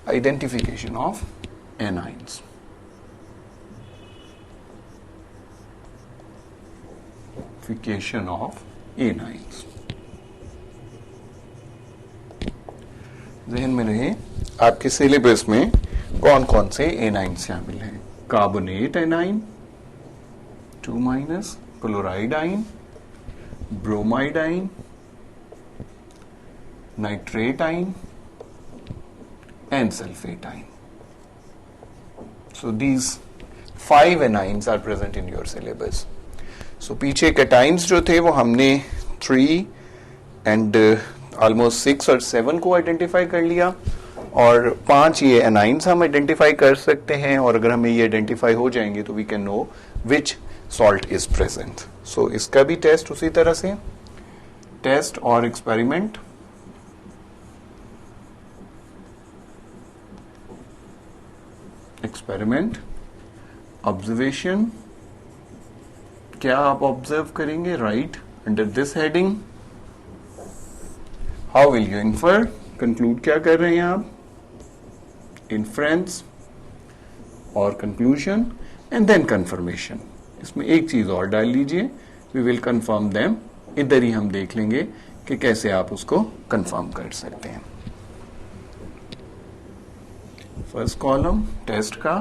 identification of anions. Identification of anions. ज़हन में रहे आपके सिलेबस में कौन कौन से एनाइन शामिल हैं. कार्बोनेट एनाइन 2-, क्लोराइड आइन, ब्रोमाइड आइन, नाइट्रेट आइन and sulfate ion. So these 5 anions are present in your syllabus. So पीछे cations जो थे वो हमने 3 and almost 6 और 7 को identify कर लिया और 5 ये anions हम identify कर सकते हैं और अगर हमें ये identify हो जाएंगे तो we can know which salt is present. So इसका भी टेस्ट उसी तरह से टेस्ट और एक्सपेरिमेंट. एक्सपेरिमेंट, ऑब्जर्वेशन, क्या आप ऑब्जर्व करेंगे? Right under this heading. How will you infer? Conclude क्या कर रहे हैं आप? इन्फ्रेंस और कंक्लूजन एंड देन कंफर्मेशन. इसमें एक चीज और डाल लीजिए, वी विल कंफर्म देम. इधर ही हम देख लेंगे कि कैसे आप उसको कंफर्म कर सकते हैं. फर्स्ट कॉलम टेस्ट का,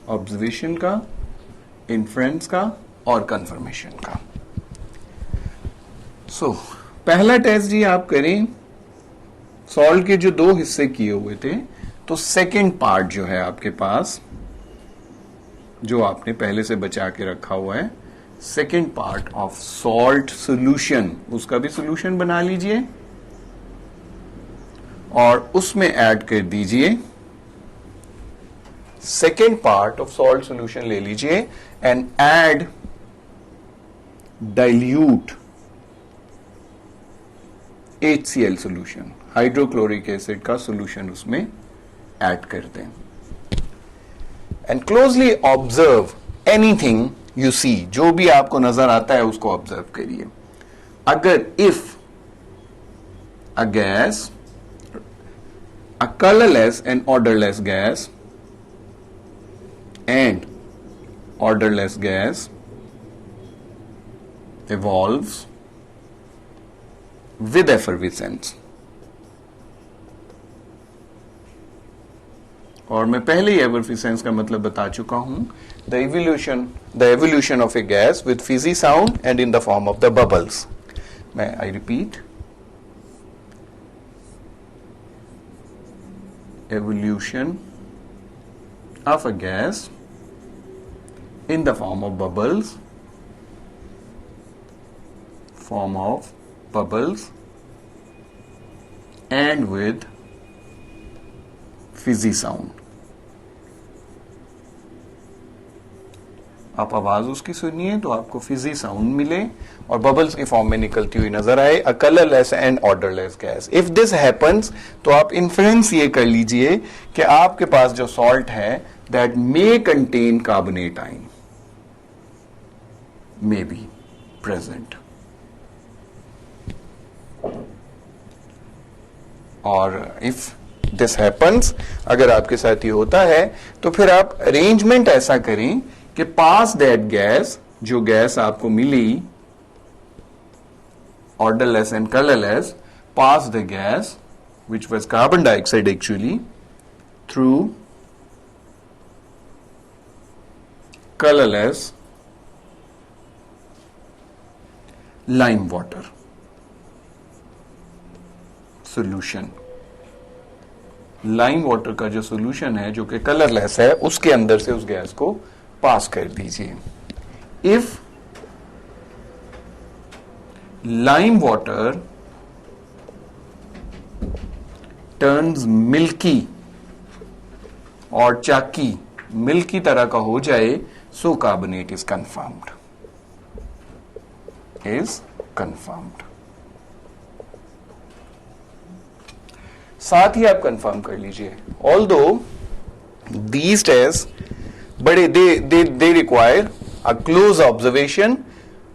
ऑब्जर्वेशन का, इन्फ्रेंस का और कंफर्मेशन का. सो पहला टेस्ट जी आप करें. सॉल्ट के जो 2 हिस्से किए हुए थे तो सेकंड पार्ट जो है आपके पास जो आपने पहले से बचा के रखा हुआ है, second part of salt solution, उसका भी सॉल्यूशन बना लीजिए और उसमें ऐड कर दीजिए second part of salt solution ले लीजिए and add dilute HCl solution, hydrochloric acid का सॉल्यूशन उसमें ऐड कर दें. And closely observe anything you see, जो भी आपको नजर आता है उसको ऑब्जर्व करिए. अगर if a gas, a colourless and odourless gas and orderless gas evolves with effervescence. और मैं पहले ही effervescence का मतलब बता चुका हूं. The evolution of a gas with fizzy sound and in the form of the bubbles. I repeat, evolution of a gas in the form of bubbles and with fizzy sound. आप आवाज उसकी सुनिए तो आपको फिजी साउंड मिले और bubbles की form में निकलती हुई नजर आए. A colourless and odourless gas. If this happens तो आप इन्फ्रेंस ये कर लीजिए कि आपके पास जो सॉल्ट है that may contain carbonate ion, may be present. और if this happens, अगर आपके साथ ये होता है तो फिर आप अरेंजमेंट ऐसा करें कि पास दैट गैस, जो गैस आपको मिली odourless and colourless, pass the gas which was carbon dioxide actually through colorless lime water solution. Lime water का जो सोल्यूशन है जो कि कलरलेस है उसके अंदर से उस गैस को पास कर दीजिए. If lime water turns milky और चाकी मिल्की तरह का हो जाए, सो कार्बोनेट इज कंफर्म्ड. साथ ही आप कंफर्म कर लीजिए, ऑल्दो दीज टेस्ट बड़े they require a close observation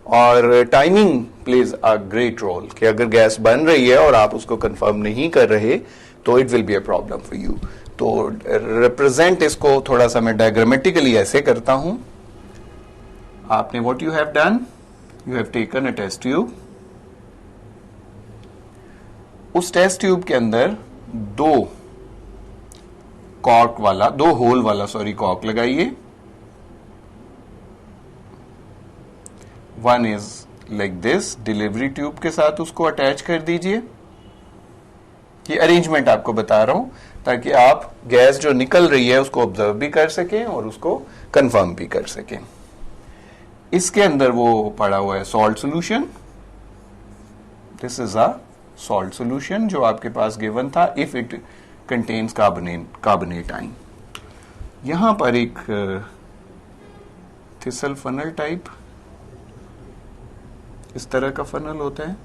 और timing plays a great role. कि अगर गैस बन रही है और आप उसको कंफर्म नहीं कर रहे तो it will be a problem for you. तो रिप्रेजेंट इसको थोड़ा सा मैं डायग्रामेटिकली ऐसे करता हूं. आपने what you have done, you have taken a test tube. उस टेस्ट ट्यूब के अंदर दो होल वाला कॉर्क लगाइए. One is like this, delivery tube के साथ उसको अटैच कर दीजिए. ये अरेंजमेंट आपको बता रहा हूं ताकि आप गैस जो निकल रही है उसको ऑब्जर्व भी कर सकें और उसको कंफर्म भी कर सकें. इसके अंदर वो पड़ा हुआ है salt solution. This is a salt solution जो आपके पास गिवन था if it contains carbonate ion. यहां पर एक थिसल फनल टाइप इस तरह का फनल होता है,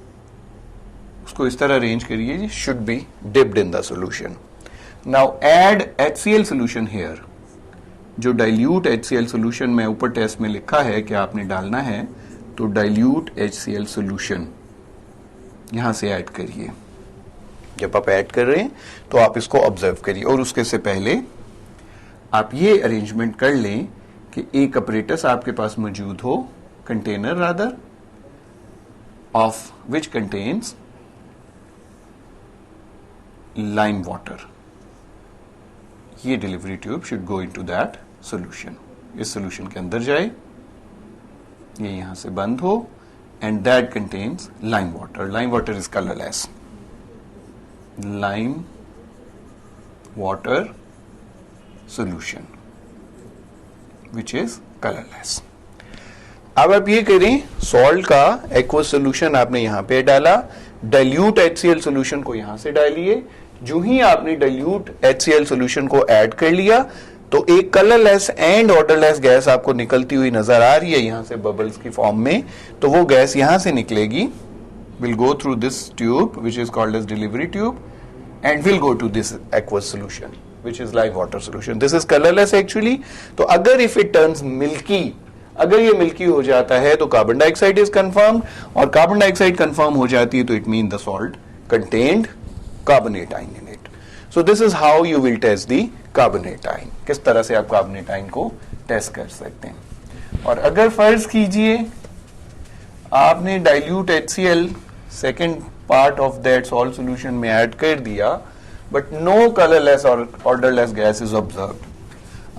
उसको इस तरह अरेंज करिए. Should be dipped in the solution. Now add HCl solution here. जो डाइल्यूट HCl सॉल्यूशन में ऊपर टेस्ट में लिखा है कि आपने डालना है, तो डाइल्यूट HCl सॉल्यूशन यहां से ऐड करिए. जब आप ऐड कर रहे हैं तो आप इसको ऑब्जर्व करिए. और उसके से पहले आप ये अरेंजमेंट कर लें कि एक अपरेटस आपके पास मौजूद हो, container rather, of which contains lime water. ये delivery tube should go into that solution. इस सॉल्यूशन के अंदर जाए, ये यहां से बंद हो, and that contains lime water. Lime water is colourless. Lime water solution which is colourless. अब आप ये करें, सॉल्ट का एक्वस सॉल्यूशन आपने यहां पे डाला, डाइल्यूट HCl सॉल्यूशन को यहां से डालिए. जो ही आपने डाइल्यूट HCl सॉल्यूशन को ऐड कर लिया तो एक कलरलेस एंड ऑर्डरलेस गैस आपको निकलती हुई नजर आ रही है यहां से बबल्स की फॉर्म में. तो वो गैस यहां से निकलेगी, will go through this tube which is called as delivery tube and will go to this aqueous solution which is lime water solution. This is colourless actually. तो अगर इफ इट टर्न्स मिल्की, अगर ये milky हो जाता है तो carbon dioxide is confirmed, और carbon dioxide confirm हो जाती है तो it mean the salt contained carbonate ion in it. So this is how you will test the carbonate ion. किस तरह से आप कार्बोनेट आयन को टेस्ट कर सकते हैं. और अगर फर्ज कीजिए आपने dilute HCl second part of that salt solution में ऐड कर दिया, बट नो कलरलेस और ऑर्डरलेस गैस इज ऑब्जर्व्ड,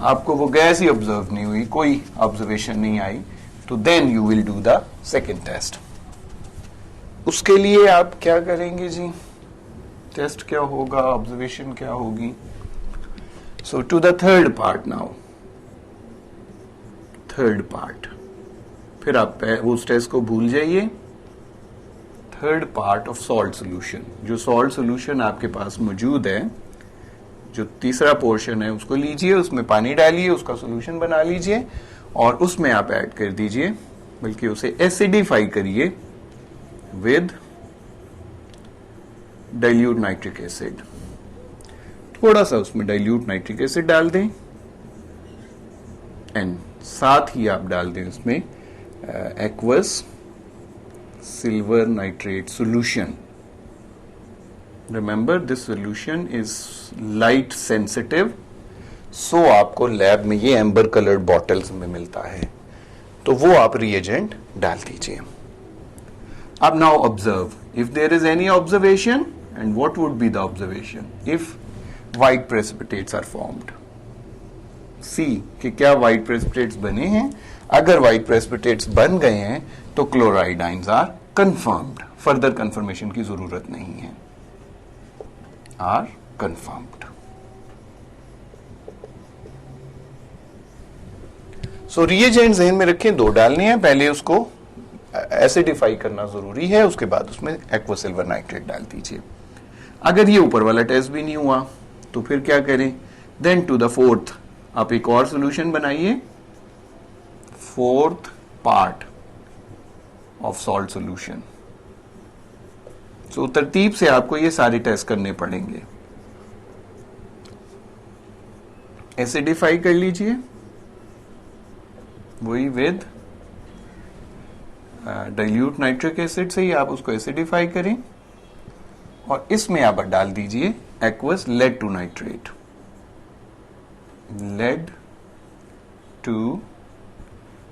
आपको वो गैस ही ऑब्जर्व नहीं हुई, कोई ऑब्जर्वेशन नहीं आई, तो then you will do the second test. उसके लिए आप क्या करेंगे जी, टेस्ट क्या होगा, ऑब्जर्वेशन क्या होगी. So to the third part now. Third part, फिर आप उस टेस्ट को भूल जाइए. Third part of salt solution, जो सॉल्ट सॉल्यूशन आपके पास मौजूद है, जो तीसरा पोर्शन है उसको लीजिए, उसमें पानी डालिए, उसका सॉल्यूशन बना लीजिए और उसमें आप ऐड कर दीजिए, बल्कि उसे एसिडिफाई करिए विद डाइल्यूट नाइट्रिक एसिड. थोड़ा सा उसमें डाइल्यूट नाइट्रिक एसिड डाल दें एंड साथ ही आप डाल दें उसमें aqueous silver nitrate solution. Remember this solution is light sensitive, so आपको लैब में ये एम्बर कलर्ड बॉटल्स में मिलता है, तो वो आप रिएजेंट डाल दीजिए. अब now observe if there is any observation, and what would be the observation if white precipitates are formed. See कि क्या व्हाइट प्रेसिपिटेट्स बने हैं. अगर व्हाइट प्रेसिपिटेट्स बन गए हैं तो chloride ions are confirmed, further confirmation की जरूरत नहीं है, आर कंफर्म्ड. सो रिएजेंट जहन में रखें, दो डालने हैं. पहले उसको एसिडिफाई करना जरूरी है, उसके बाद उसमें एक्वा सिल्वर नाइट्रेट डाल दीजिए. अगर ये ऊपर वाला टेस्ट भी नहीं हुआ तो फिर क्या करें, देन टू द फोर्थ आप एक और सॉल्यूशन बनाइए, fourth part of salt solution. So तरतीब से आपको ये सारे टेस्ट करने पड़ेंगे. एसिडिफाई कर लीजिए, वही विद डाइल्यूट नाइट्रिक एसिड से ही आप उसको एसिडिफाई करें और इसमें आप डाल दीजिए aqueous lead two nitrate. lead to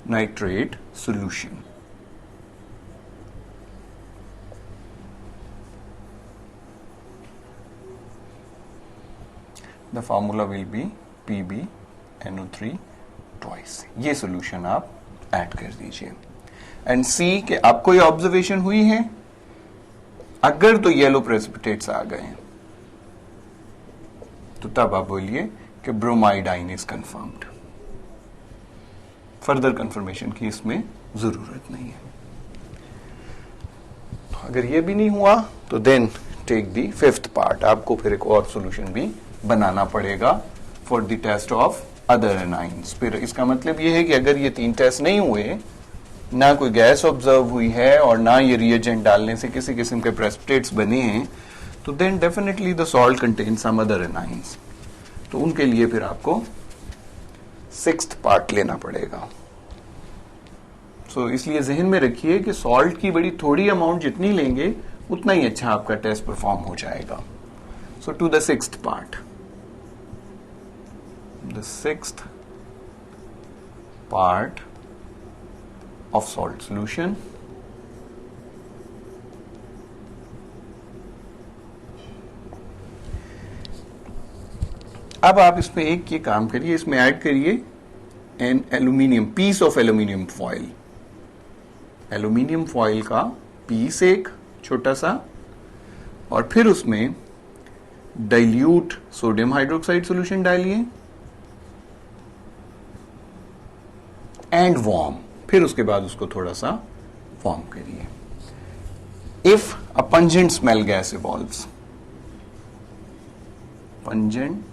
nitrate solution. The formula will be PbNO3 twice. ये सोल्यूशन आप ऐड कर दीजिए. एंड सी कि आपको ये ऑब्जर्वेशन हुई है, अगर तो येलो प्रेसिपिटेट्स आ गए तो तब आप बोलिए कि ब्रोमाइड आइन इज कंफर्म्ड. फर्दर कंफर्मेशन की इसमें जरूरत नहीं है. अगर ये भी नहीं हुआ तो then take the fifth part. आपको फिर एक और सॉल्यूशन भी बनाना पड़ेगा for the test of other anions. फिर इसका मतलब ये है कि अगर ये 3 टेस्ट नहीं हुए, ना कोई गैस ऑब्जर्व हुई है और ना ये रिएजेंट डालने से किसी किस्म के प्रेसिपिटेट्स बने हैं, तो then definitely the salt contain some other anions. तो उनके लिए फिर आपको 6th पार्ट लेना पड़ेगा. सो इसलिए जहन में रखिए कि सॉल्ट की बड़ी थोड़ी अमाउंट जितनी लेंगे उतना ही अच्छा आपका टेस्ट परफॉर्म हो जाएगा. So to the 6th part. The 6th part of salt solution. अब आप इसमें एक ये काम करिए, इसमें ऐड करिए an aluminium piece of aluminium foil. Aluminium foil का पीस एक छोटा सा, और फिर उसमें डाइल्यूट सोडियम हाइड्रोक्साइड सॉल्यूशन डालिए एंड वार्म. फिर उसके बाद उसको थोड़ा सा वार्म करिए. If a pungent smell gas evolves, pungent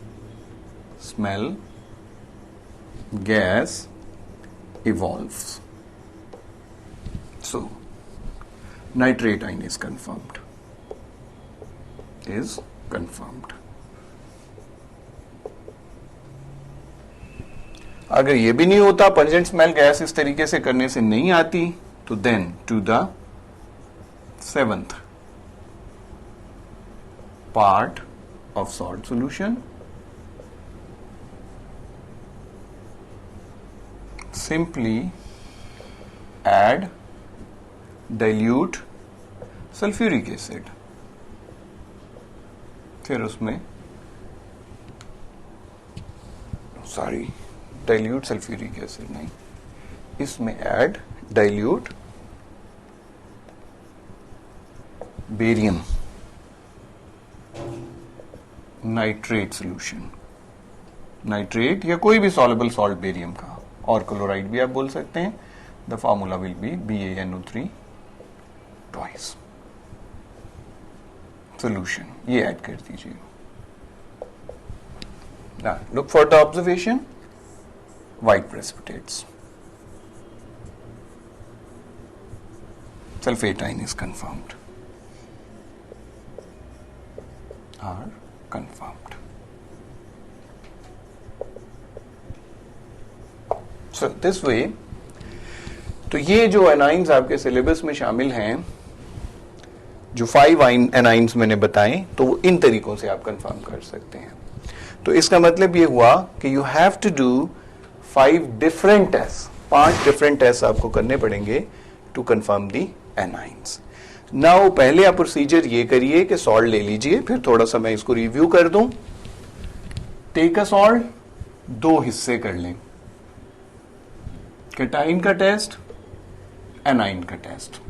smell gas evolves, so nitrate ion is confirmed. Is confirmed. अगर ये भी नहीं होता, पंजेंट स्मेल गैस इस तरीके से करने से नहीं आती, तो then to the 7th part of salt solution. Simply add dilute sulphuric acid. फिर उसमें डाइल्यूट सल्फ्यूरिक एसिड नहीं, इसमें add dilute barium nitrate solution. Nitrate या कोई भी सॉल्युबल सॉल्ट बेरियम का, और क्लोराइड भी आप बोल सकते हैं. The formula will be BaNO3 twice solution. ये ऐड कर दीजिए. Look for the observation. White precipitates. Sulfate ion is confirmed. Are confirmed. So this way, तो ये जो एनाइंस आपके सिलेबस में शामिल हैं, जो 5 एनाइंस मैंने बताए, तो वो इन तरीकों से आप कंफर्म कर सकते हैं. तो इसका मतलब ये हुआ कि you have to do 5 different test. 5 different test आपको करने पड़ेंगे to confirm the anions. Now पहले आप प्रोसीजर ये करिए कि सॉल्ट ले लीजिए, फिर थोड़ा सा मैं इसको रिव्यू कर दूं. टेक अ सॉल्ट, 2 हिस्से कर लें. केटाइन का टेस्ट, एनाइन का टेस्ट.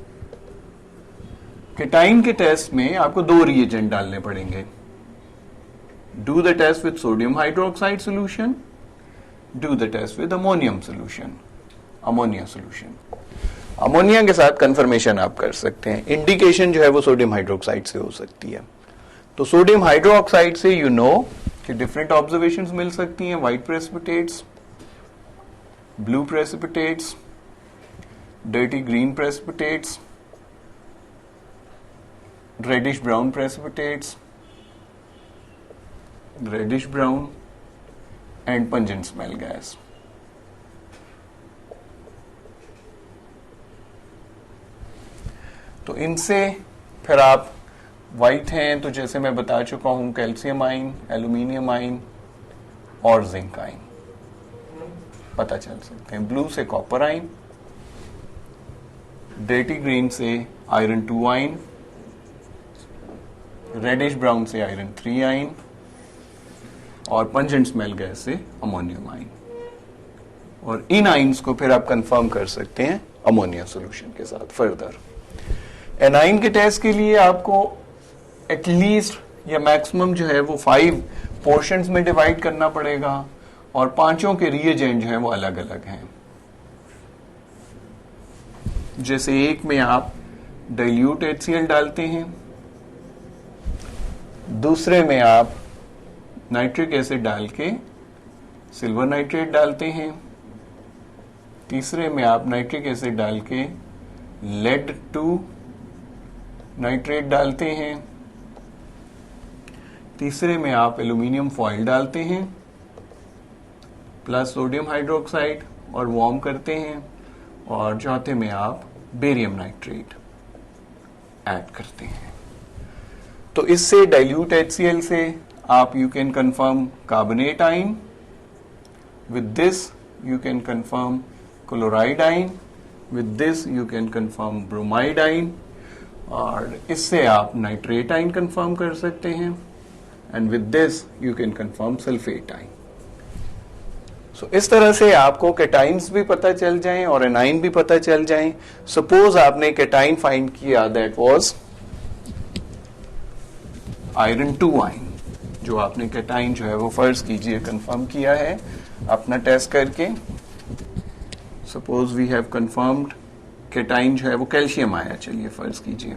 केटाइन के टेस्ट में आपको 2 रिएजेंट डालने पड़ेंगे. Do the test with sodium hydroxide solution, do the test with ammonium solution, ammonia solution. Ammonia के साथ कंफर्मेशन आप कर सकते हैं. इंडिकेशन जो है वो सोडियम हाइड्रोक्साइड से हो सकती है. तो सोडियम हाइड्रोक्साइड से यू नो कि डिफरेंट ऑब्जर्वेशंस मिल सकती हैं. White precipitates, blue precipitates, dirty green precipitates, reddish brown precipitates, reddish brown and pungent smell gas. तो इनसे फिर आप व्हाइट हैं तो जैसे मैं बता चुका हूं कैल्शियम आइन, एल्यूमिनियम आइन और जिंक आयन पता चल सकते हैं। ब्लू से कॉपर आयन, डर्टी ग्रीन से आयरन 2 आयन, रेडिश ब्राउन से आयरन 3 आयन और पंजेंट स्मेल गैस से अमोनियम आयन। और इन आयन्स को फिर आप कंफर्म कर सकते हैं अमोनिया सॉल्यूशन के साथ फर्दर। एनाइन के टेस्ट के लिए आपको एटलीस्ट या मैक्सिमम जो है वो 5 पोर्शंस में डिवाइड करना पड़ेगा और पांचों के रिएजेंट जो है वो अलग अलग हैं। जैसे एक में आप डाइल्यूट HCl डालते हैं, दूसरे में आप नाइट्रिक एसिड डाल के सिल्वर नाइट्रेट डालते हैं, तीसरे में आप नाइट्रिक एसिड डाल के लेड 2 नाइट्रेट डालते हैं, तीसरे में आप एल्यूमिनियम फॉइल डालते हैं प्लस सोडियम हाइड्रोक्साइड और वार्म करते हैं, और चौथे में आप बेरियम नाइट्रेट ऐड करते हैं। तो इससे डाइल्यूट HCl से आप you can confirm carbonate ion, with this you can confirm chloride ion, with this you can confirm bromide ion, और इससे आप नाइट्रेट आयन कंफर्म कर सकते हैं, and with this you can confirm sulphate ion. So इस तरह से आपको कैटाइन्स भी पता चल जाएं और एनाइन भी पता चल जाएं। सपोज आपने कैटाइन फाइंड किया, दैट वाज आयरन 2 आयन, जो आपने कैटाइन जो है वो फर्ज कीजिए कंफर्म किया है अपना टेस्ट करके। Suppose we have confirmed cation जो है वो कैल्शियम आया, चलिए फर्ज कीजिए,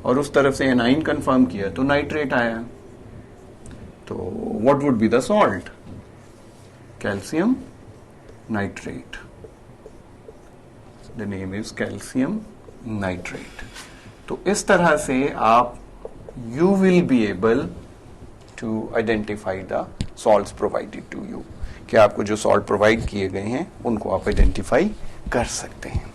और उस तरफ से एनाइन कंफर्म किया तो नाइट्रेट आया। तो what would be the salt? Calcium nitrate. The name is calcium nitrate. तो इस तरह से आप you will be able to identify the salts provided to you, कि आपको जो सॉल्ट प्रोवाइड किए गए हैं उनको आप आइडेंटिफाई कर सकते हैं।